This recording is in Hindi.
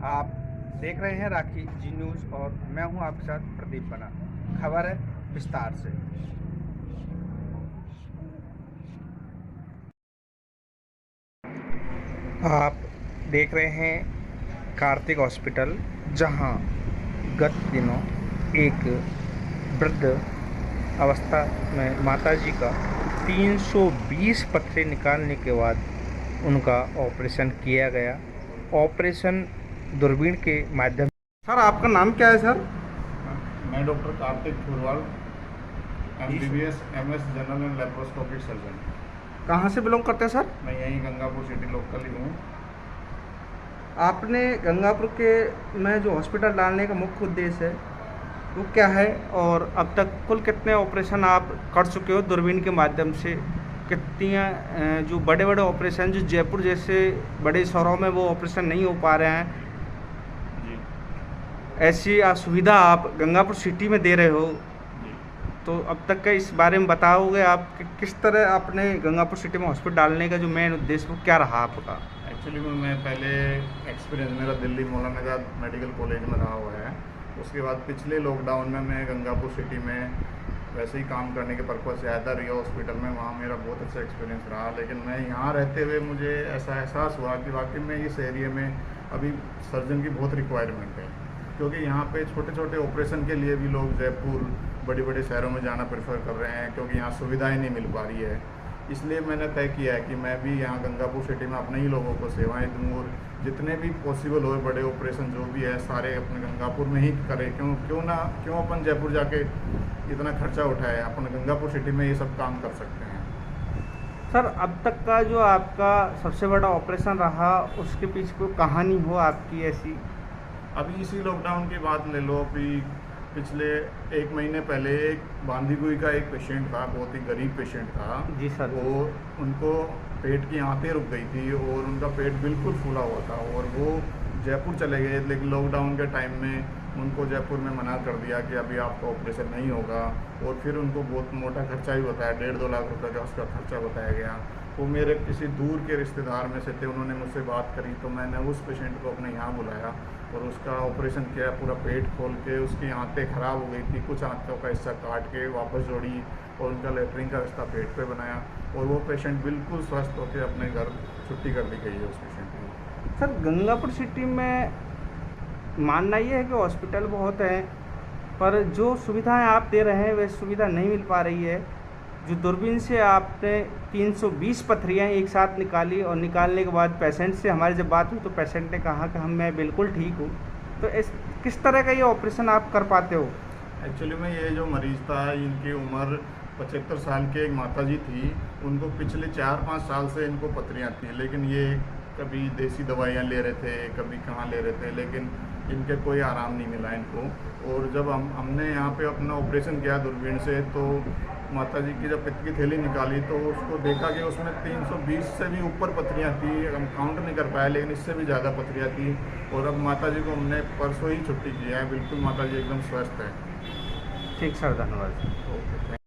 आप देख रहे हैं राखी जी न्यूज़ और मैं हूं आपके साथ प्रदीप बना। खबर है विस्तार से। आप देख रहे हैं कार्तिक हॉस्पिटल, जहां गत दिनों एक वृद्ध अवस्था में माताजी का 320 पत्थरे निकालने के बाद उनका ऑपरेशन किया गया। ऑपरेशन दूरबीन के माध्यम। सर, आपका नाम क्या है सर? मैं doctor Kartik Phurwal, MBBS MS general and laparoscopic surgeon. कहाँ से बिलोंग करते हैं सर? मैं यहीं गंगापुर सिटी लोकल ही हूँ। आपने गंगापुर के में जो हॉस्पिटल डालने का मुख्य उद्देश्य है वो क्या है, और अब तक कुल कितने ऑपरेशन आप कर चुके हो दूरबीन के माध्यम से? कितनी जो बड़े बड़े ऑपरेशन जो जयपुर जैसे बड़े शहरों में वो ऑपरेशन नहीं हो पा रहे हैं, जी ऐसी सुविधा आप गंगापुर सिटी में दे रहे हो, जी तो अब तक का इस बारे में बताओगे आप कि किस तरह आपने गंगापुर सिटी में हॉस्पिटल डालने का जो मेन उद्देश्य वो क्या रहा आपका? एक्चुअली मैं पहले एक्सपीरियंस मेरा दिल्ली मौलाना आज़ाद मेडिकल कॉलेज में रहा हुआ है। उसके बाद पिछले लॉकडाउन में मैं गंगापुर सिटी में वैसे ही काम करने के पर्पज़ से आया था रिया हॉस्पिटल में। वहाँ मेरा बहुत अच्छा एक्सपीरियंस रहा, लेकिन मैं यहाँ रहते हुए मुझे ऐसा एहसास हुआ कि वाकई में इस एरिया में अभी सर्जन की बहुत रिक्वायरमेंट है, क्योंकि यहाँ पे छोटे छोटे ऑपरेशन के लिए भी लोग जयपुर बड़े बड़े शहरों में जाना प्रेफर कर रहे हैं, क्योंकि यहाँ सुविधाएं नहीं मिल पा रही है। इसलिए मैंने तय किया है कि मैं भी यहाँ गंगापुर सिटी में अपने ही लोगों को सेवाएं दूँ और जितने भी पॉसिबल हो बड़े ऑपरेशन जो भी है सारे अपने गंगापुर में ही करें। क्यों अपन जयपुर जाके इतना खर्चा उठाए, अपन गंगापुर सिटी में ये सब काम कर सकते हैं। सर, अब तक का जो आपका सबसे बड़ा ऑपरेशन रहा उसके पीछे कोई कहानी हो आपकी ऐसी? अभी इसी लॉकडाउन की बात ले लो। अभी पिछले 1 महीने पहले एक बांदीकुई का एक पेशेंट था, बहुत ही गरीब पेशेंट था। जी सर। वो उनको पेट की आंतें रुक गई थी और उनका पेट बिल्कुल फूला हुआ था और वो जयपुर चले गए, लेकिन लॉकडाउन के टाइम में उनको जयपुर में मना कर दिया कि अभी आपका ऑपरेशन नहीं होगा। और फिर उनको बहुत मोटा खर्चा भी बताया, 1.5-2 लाख रुपए का उसका खर्चा बताया गया। वो मेरे किसी दूर के रिश्तेदार में से थे, उन्होंने मुझसे बात करी तो मैंने उस पेशेंट को अपने यहाँ बुलाया और उसका ऑपरेशन किया। पूरा पेट खोल के उसकी आंतें ख़राब हो गई थी, कुछ आंतों का हिस्सा काट के वापस जोड़ी और उनका लेटरिन का रास्ता पेट पे बनाया और वो पेशेंट बिल्कुल स्वस्थ होकर अपने घर छुट्टी कर दी गई है उस पेशेंट की। सर, गंगापुर सिटी में मानना ये है कि हॉस्पिटल बहुत हैं, पर जो सुविधाएं आप दे रहे हैं वह सुविधा नहीं मिल पा रही है। जो दूरबीन से आपने 320 पथरियाँ एक साथ निकाली और निकालने के बाद पेशेंट से हमारी जब बात हुई तो पेशेंट ने कहा कि मैं बिल्कुल ठीक हूँ, तो किस तरह का ये ऑपरेशन आप कर पाते हो? एक्चुअली में ये जो मरीज़ था, इनकी उम्र 75 साल की एक माताजी थी। उनको पिछले 4-5 साल से इनको पथरियाँ थी, लेकिन ये कभी देसी दवाइयाँ ले रहे थे, कभी कहाँ ले रहे थे, लेकिन इनके कोई आराम नहीं मिला इनको। और जब हमने यहाँ पे अपना ऑपरेशन किया दूरबीन से, तो माताजी की जब पित्त की थैली निकाली तो उसको देखा कि उसमें 320 से भी ऊपर पथरियाँ थी। हम काउंट नहीं कर पाए, लेकिन इससे भी ज़्यादा पथरियाँ थी। और अब माताजी को हमने परसों ही छुट्टी की है, बिल्कुल माताजी एकदम स्वस्थ है। ठीक सर, धन्यवाद। ओके।